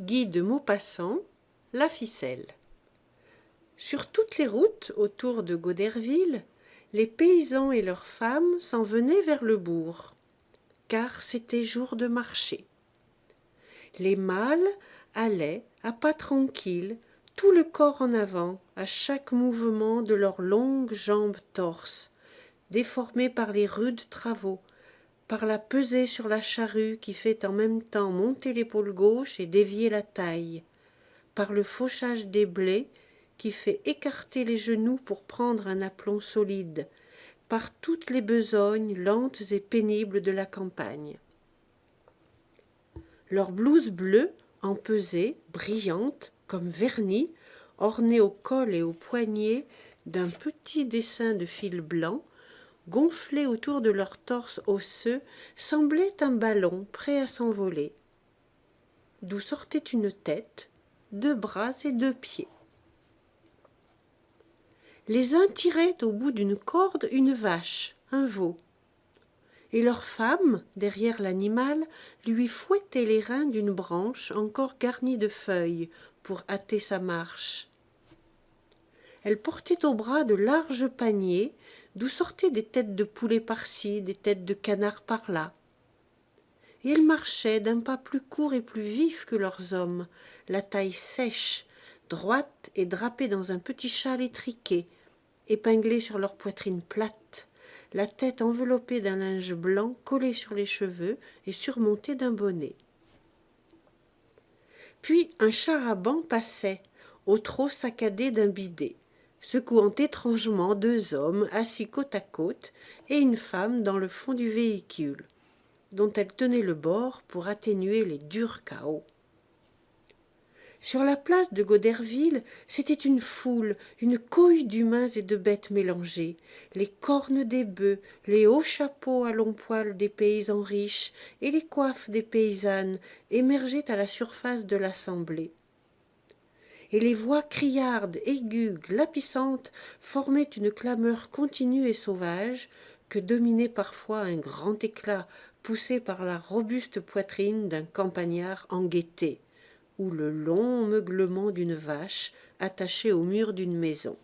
Guy de Maupassant, la ficelle. Sur toutes les routes autour de Goderville, les paysans et leurs femmes s'en venaient vers le bourg, car c'était jour de marché. Les mâles allaient à pas tranquilles, tout le corps en avant, à chaque mouvement de leurs longues jambes torses, déformées par les rudes travaux, par la pesée sur la charrue qui fait en même temps monter l'épaule gauche et dévier la taille, par le fauchage des blés qui fait écarter les genoux pour prendre un aplomb solide, par toutes les besognes lentes et pénibles de la campagne. Leurs blouses bleues, empesées, brillantes, comme vernis, ornées au col et aux poignets d'un petit dessin de fil blanc, gonflé autour de leur torse osseux, semblaient un ballon prêt à s'envoler, d'où sortait une tête, 2 bras et 2 pieds. Les uns tiraient au bout d'une corde une vache, un veau, et leurs femmes, derrière l'animal, lui fouettaient les reins d'une branche encore garnie de feuilles pour hâter sa marche. Elles portaient au bras de larges paniers d'où sortaient des têtes de poulet par-ci, des têtes de canard par-là. Et elles marchaient d'un pas plus court et plus vif que leurs hommes, la taille sèche, droite et drapée dans un petit châle étriqué, épinglé sur leur poitrine plate, la tête enveloppée d'un linge blanc collé sur les cheveux et surmonté d'un bonnet. Puis un char à banc passait, au trot saccadé d'un bidet, secouant étrangement 2 hommes assis côte à côte et une femme dans le fond du véhicule, dont elle tenait le bord pour atténuer les durs cahots. Sur la place de Goderville, c'était une foule, une cohue d'humains et de bêtes mélangées, les cornes des bœufs, les hauts chapeaux à longs poils des paysans riches et les coiffes des paysannes émergeaient à la surface de l'assemblée. Et les voix criardes, aiguës, glapissantes formaient une clameur continue et sauvage que dominait parfois un grand éclat poussé par la robuste poitrine d'un campagnard en gaieté, ou le long meuglement d'une vache attachée au mur d'une maison.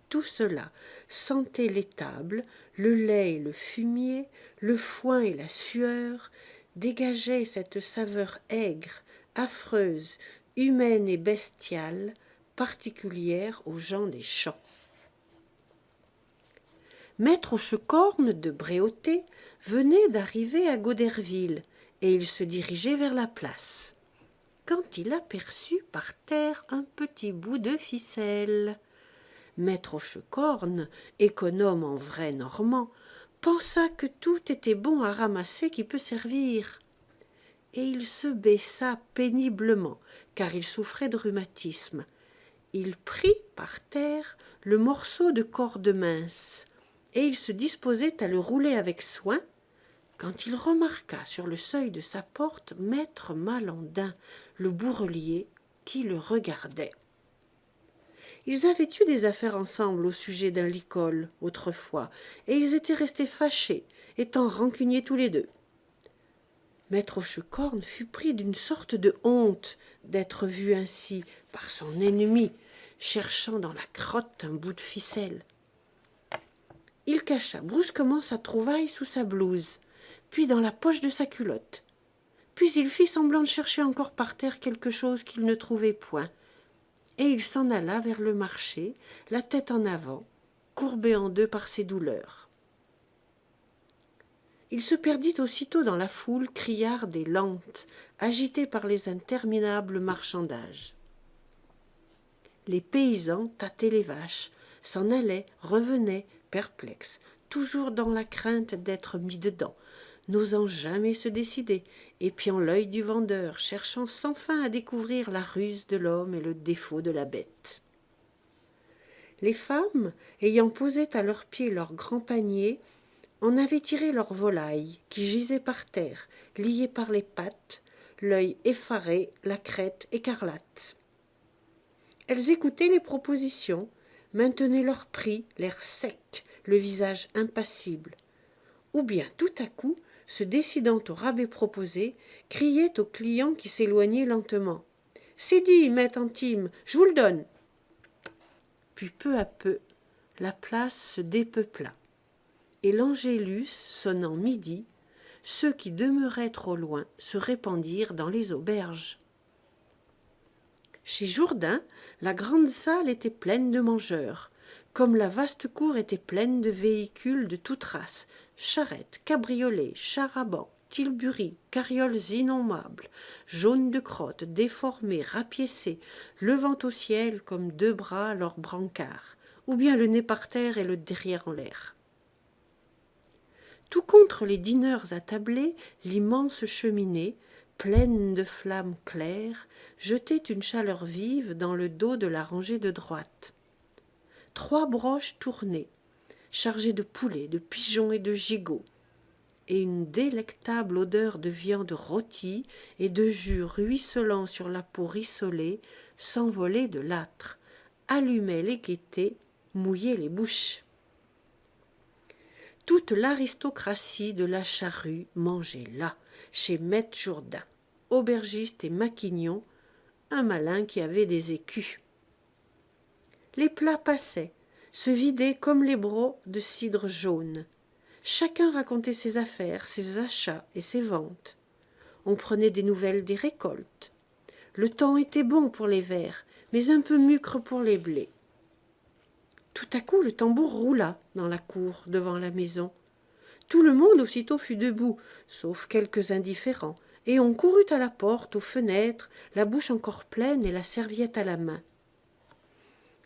Tout cela sentait l'étable, le lait et le fumier, le foin et la sueur, dégageait cette saveur aigre, affreuse, humaine et bestiale, particulière aux gens des champs. Maître Hochecorne de Bréauté venait d'arriver à Goderville, et il se dirigeait vers la place, quand il aperçut par terre un petit bout de ficelle. Maître Hochecorne, économe en vrai Normand, pensa que tout était bon à ramasser qui peut servir. Et il se baissa péniblement, car il souffrait de rhumatisme. Il prit par terre le morceau de corde mince, et il se disposait à le rouler avec soin, quand il remarqua sur le seuil de sa porte maître Malandin, le bourrelier, qui le regardait. Ils avaient eu des affaires ensemble au sujet d'un licol, autrefois, et ils étaient restés fâchés, étant rancuniers tous les deux. Maître Hochecorne fut pris d'une sorte de honte d'être vu ainsi par son ennemi, cherchant dans la crotte un bout de ficelle. Il cacha brusquement sa trouvaille sous sa blouse, puis dans la poche de sa culotte. Puis il fit semblant de chercher encore par terre quelque chose qu'il ne trouvait point, et il s'en alla vers le marché, la tête en avant, courbé en deux par ses douleurs. Il se perdit aussitôt dans la foule criarde et lente, agitée par les interminables marchandages. Les paysans tâtaient les vaches, s'en allaient, revenaient, perplexes, toujours dans la crainte d'être mis dedans, n'osant jamais se décider, épiant l'œil du vendeur, cherchant sans fin à découvrir la ruse de l'homme et le défaut de la bête. Les femmes, ayant posé à leurs pieds leurs grands paniers, en avaient tiré leurs volailles, qui gisaient par terre, liées par les pattes, l'œil effaré, la crête écarlate. Elles écoutaient les propositions, maintenaient leur prix, l'air sec, le visage impassible, ou bien tout à coup se décidant au rabais proposé, criait au client qui s'éloignait lentement. « C'est dit, maître Antime, je vous le donne !» Puis peu à peu, la place se dépeupla, et l'Angélus sonnant midi, ceux qui demeuraient trop loin se répandirent dans les auberges. Chez Jourdain, la grande salle était pleine de mangeurs, comme la vaste cour était pleine de véhicules de toute race, charrettes, cabriolets, chars à bancs, tilburys, carrioles innommables, jaunes de crotte, déformées, rapiécées, levant au ciel comme deux bras leurs brancards, ou bien le nez par terre et le derrière en l'air. Tout contre les dîneurs attablés, l'immense cheminée, pleine de flammes claires, jetait une chaleur vive dans le dos de la rangée de droite. 3 broches tournées, chargées de poulets, de pigeons et de gigots, et une délectable odeur de viande rôtie et de jus ruisselant sur la peau rissolée s'envolait de l'âtre, allumait les gaietés, mouillait les bouches. Toute l'aristocratie de la charrue mangeait là, chez maître Jourdain, aubergiste et maquignon, un malin qui avait des écus. Les plats passaient, se vidaient comme les brocs de cidre jaune. Chacun racontait ses affaires, ses achats et ses ventes. On prenait des nouvelles des récoltes. Le temps était bon pour les vers, mais un peu mucre pour les blés. Tout à coup, le tambour roula dans la cour, devant la maison. Tout le monde aussitôt fut debout, sauf quelques indifférents, et on courut à la porte, aux fenêtres, la bouche encore pleine et la serviette à la main.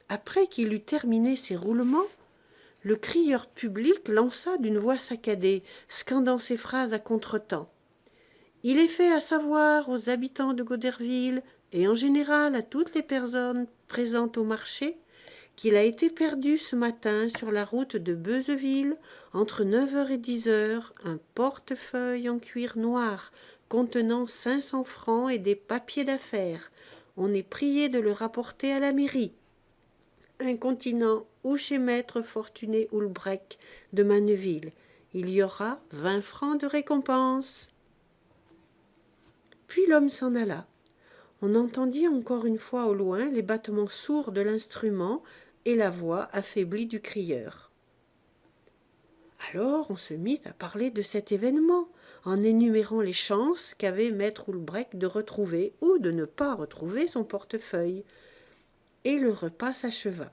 Après qu'il eut terminé ses roulements, le crieur public lança d'une voix saccadée, scandant ses phrases à contretemps. Il est fait à savoir aux habitants de Goderville, et en général à toutes les personnes présentes au marché, qu'il a été perdu ce matin sur la route de Beuzeville, entre 9h et 10h, un portefeuille en cuir noir contenant 500 francs et des papiers d'affaires. On est prié de le rapporter à la mairie. Incontinent ou chez maître Fortuné Houlbrec de Manneville. Il y aura 20 francs de récompense. Puis l'homme s'en alla. On entendit encore une fois au loin les battements sourds de l'instrument et la voix affaiblie du crieur. Alors on se mit à parler de cet événement, en énumérant les chances qu'avait maître Houlbrec de retrouver ou de ne pas retrouver son portefeuille, et le repas s'acheva.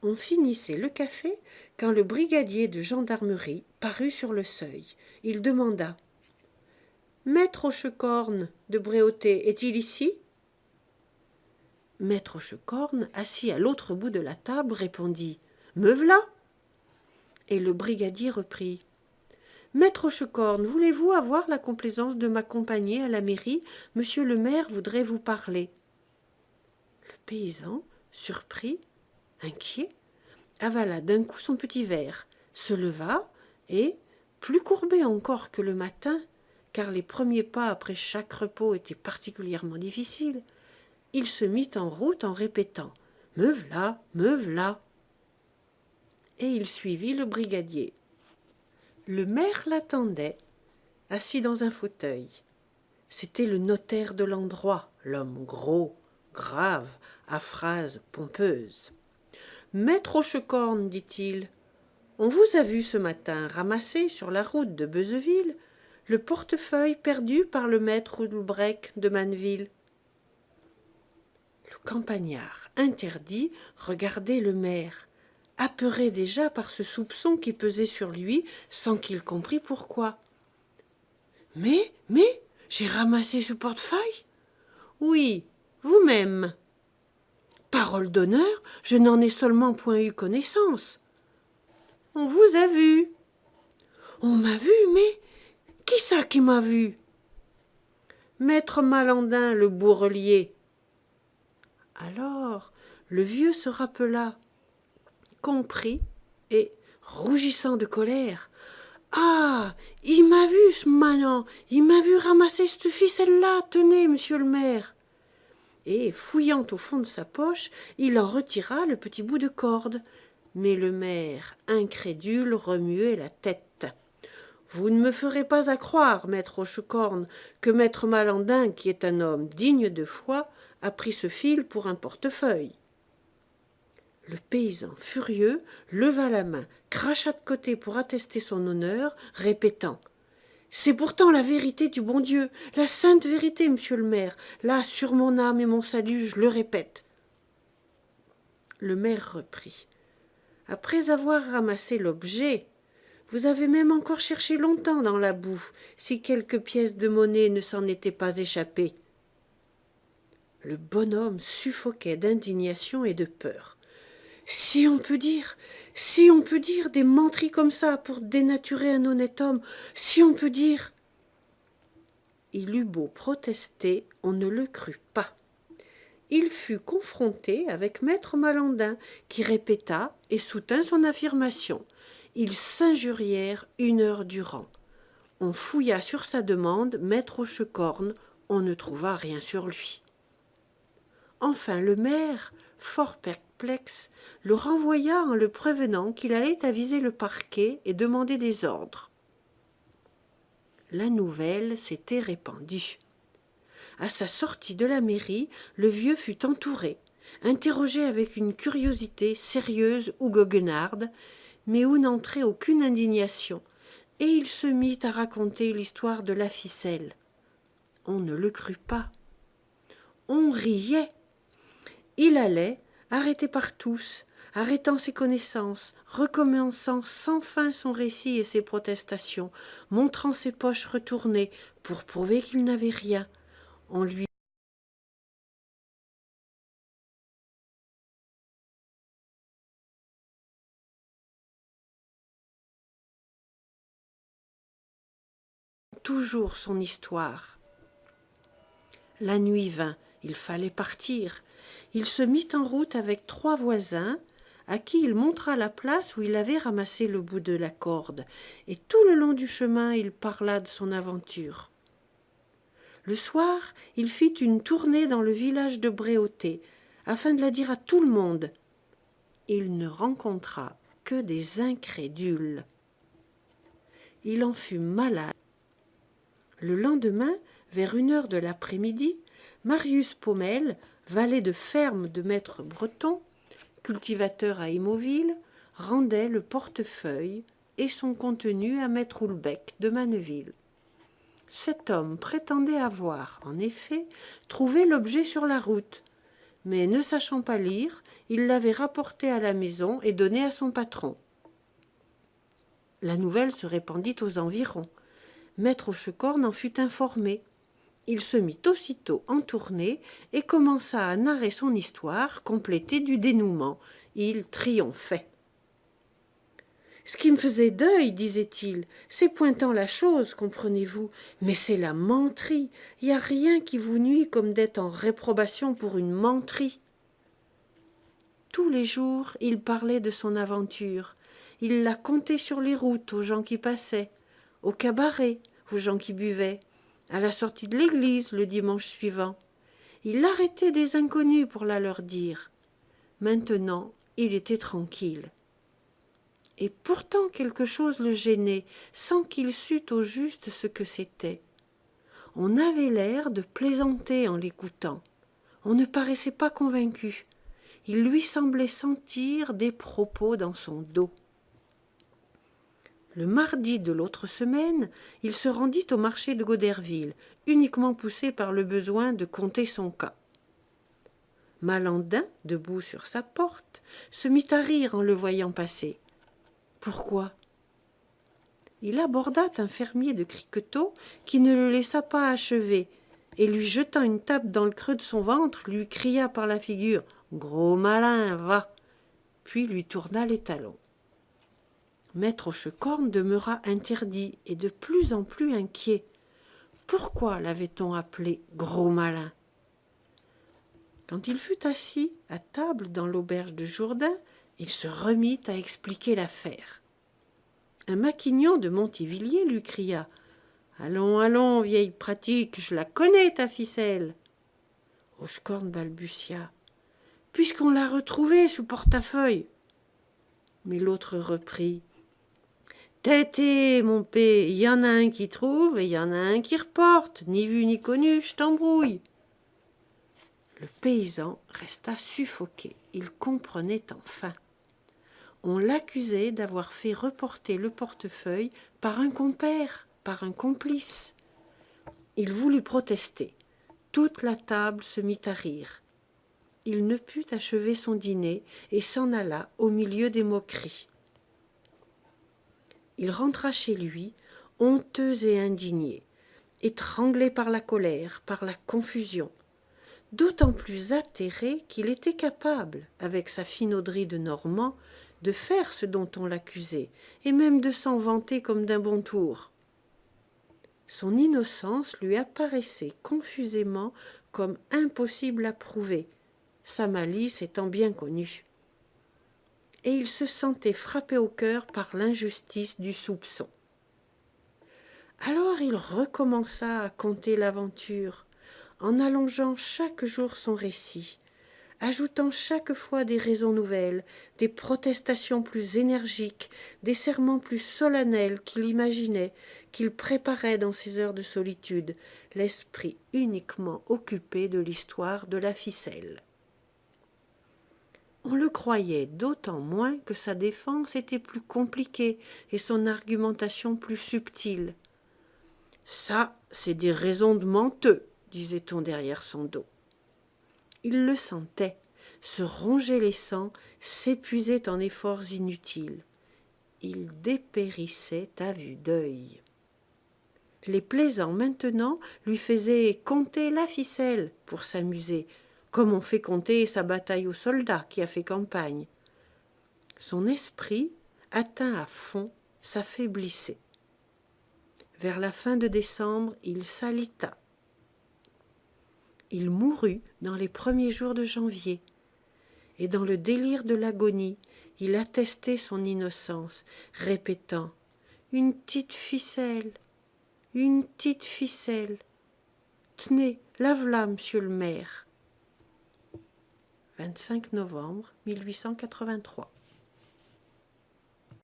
On finissait le café quand le brigadier de gendarmerie parut sur le seuil. Il demanda « Maître Hochecorne de Bréauté est-il ici ?» Maître Hochecorne, assis à l'autre bout de la table, répondit « Me v'là !» Et le brigadier reprit « Maître Hochecorne, voulez-vous avoir la complaisance de m'accompagner à la mairie? Monsieur le maire voudrait vous parler. » Le paysan, surpris, inquiet, avala d'un coup son petit verre, se leva et, plus courbé encore que le matin, car les premiers pas après chaque repos étaient particulièrement difficiles, il se mit en route en répétant « Me v'là, me v'là !» Et il suivit le brigadier. Le maire l'attendait, assis dans un fauteuil. C'était le notaire de l'endroit, l'homme gros, grave, à phrases pompeuses. « Maître Hochecorne, dit-il, on vous a vu ce matin ramasser sur la route de Beuzeville le portefeuille perdu par le maître Houlbrec de Manneville. » Le campagnard interdit regardait le maire, apeuré déjà par ce soupçon qui pesait sur lui sans qu'il comprît pourquoi. « Mais, j'ai ramassé ce portefeuille ?»« Oui, vous-même. »« Parole d'honneur, je n'en ai seulement point eu connaissance. »« On vous a vu. »« On m'a vu, mais qui ça qui m'a vu ?»« Maître Malandin, le bourrelier. » Alors le vieux se rappela, comprit et, rougissant de colère, « Ah, il m'a vu, ce manant, il m'a vu ramasser cette ficelle-là, tenez, monsieur le maire. » Et, fouillant au fond de sa poche, il en retira le petit bout de corde. Mais le maire, incrédule, remuait la tête. Vous ne me ferez pas accroire, maître Hochecorne, que maître Malandin, qui est un homme digne de foi, a pris ce fil pour un portefeuille. Le paysan, furieux, leva la main, cracha de côté pour attester son honneur, répétant « C'est pourtant la vérité du bon Dieu, la sainte vérité, monsieur le maire. Là, sur mon âme et mon salut, je le répète. » Le maire reprit « Après avoir ramassé l'objet, vous avez même encore cherché longtemps dans la boue, si quelques pièces de monnaie ne s'en étaient pas échappées. » Le bonhomme suffoquait d'indignation et de peur. « Si on peut dire des menteries comme ça pour dénaturer un honnête homme, si on peut dire… » Il eut beau protester, on ne le crut pas. Il fut confronté avec maître Malandin, qui répéta et soutint son affirmation. Ils s'injurièrent 1 heure durant. On fouilla sur sa demande maître Hochecorne, on ne trouva rien sur lui. Enfin le maire, fort perplexe, le renvoya en le prévenant qu'il allait aviser le parquet et demander des ordres. La nouvelle s'était répandue. À sa sortie de la mairie, le vieux fut entouré, interrogé avec une curiosité sérieuse ou goguenarde, mais où n'entrait aucune indignation, et il se mit à raconter l'histoire de la ficelle. On ne le crut pas. On riait. Il allait, arrêté par tous, arrêtant ses connaissances, recommençant sans fin son récit et ses protestations, montrant ses poches retournées pour prouver qu'il n'avait rien. On lui toujours son histoire. La nuit vint, il fallait partir. Il se mit en route avec 3 voisins, à qui il montra la place où il avait ramassé le bout de la corde, et tout le long du chemin il parla de son aventure. Le soir, il fit une tournée dans le village de Bréauté, afin de la dire à tout le monde. Il ne rencontra que des incrédules. Il en fut malade. Le lendemain, vers 1 heure de l'après-midi, Marius Paumelle, valet de ferme de maître Breton, cultivateur à Hémauville, rendait le portefeuille et son contenu à maître Houlbec de Manneville. Cet homme prétendait avoir, en effet, trouvé l'objet sur la route, mais ne sachant pas lire, il l'avait rapporté à la maison et donné à son patron. La nouvelle se répandit aux environs. Maître Hochecorne en fut informé. Il se mit aussitôt en tournée et commença à narrer son histoire, complétée du dénouement. Il triomphait. « Ce qui me faisait deuil, disait-il, c'est point tant la chose, comprenez-vous, mais c'est la menterie. Il n'y a rien qui vous nuit comme d'être en réprobation pour une menterie. » Tous les jours, il parlait de son aventure. Il la contait sur les routes aux gens qui passaient, au cabaret aux gens qui buvaient, à la sortie de l'église le dimanche suivant. Il arrêtait des inconnus pour la leur dire. Maintenant, il était tranquille. Et pourtant quelque chose le gênait, sans qu'il sût au juste ce que c'était. On avait l'air de plaisanter en l'écoutant. On ne paraissait pas convaincu. Il lui semblait sentir des propos dans son dos. Le mardi de l'autre semaine, il se rendit au marché de Goderville, uniquement poussé par le besoin de conter son cas. Malandin, debout sur sa porte, se mit à rire en le voyant passer. Pourquoi ? Il aborda un fermier de Criquetot qui ne le laissa pas achever, et lui jetant une tape dans le creux de son ventre, lui cria par la figure « Gros malin, va !» puis lui tourna les talons. Maître Hochecorne demeura interdit et de plus en plus inquiet. Pourquoi l'avait-on appelé gros malin ? Quand il fut assis à table dans l'auberge de Jourdain, il se remit à expliquer l'affaire. Un maquignon de Montivilliers lui cria « Allons, allons, vieille pratique, je la connais ta ficelle !» Hochecorne balbutia « Puisqu'on l'a retrouvée sous portefeuille !» Mais l'autre reprit Tété, mon pé, il y en a un qui trouve et il y en a un qui reporte. Ni vu ni connu, je t'embrouille. Le paysan resta suffoqué. Il comprenait enfin. On l'accusait d'avoir fait reporter le portefeuille par un compère, par un complice. Il voulut protester. Toute la table se mit à rire. Il ne put achever son dîner et s'en alla au milieu des moqueries. Il rentra chez lui, honteux et indigné, étranglé par la colère, par la confusion, d'autant plus atterré qu'il était capable, avec sa finauderie de Normand, de faire ce dont on l'accusait, et même de s'en vanter comme d'un bon tour. Son innocence lui apparaissait confusément comme impossible à prouver, sa malice étant bien connue. Et il se sentait frappé au cœur par l'injustice du soupçon. Alors il recommença à conter l'aventure, en allongeant chaque jour son récit, ajoutant chaque fois des raisons nouvelles, des protestations plus énergiques, des serments plus solennels qu'il imaginait, qu'il préparait dans ses heures de solitude, l'esprit uniquement occupé de l'histoire de la ficelle. On le croyait d'autant moins que sa défense était plus compliquée et son argumentation plus subtile. « Ça, c'est des raisons de menteux », disait-on derrière son dos. Il le sentait, se rongeait les sangs, s'épuisait en efforts inutiles. Il dépérissait à vue d'œil. Les plaisants maintenant lui faisaient compter la ficelle pour s'amuser, comme on fait compter sa bataille aux soldats qui a fait campagne. Son esprit, atteint à fond, s'affaiblissait. Vers la fin de décembre, il s'alita. Il mourut dans les premiers jours de janvier, et dans le délire de l'agonie, il attestait son innocence, répétant « Une petite ficelle, une petite ficelle. Tenez, la v'là, monsieur le maire. » 25 novembre 1883.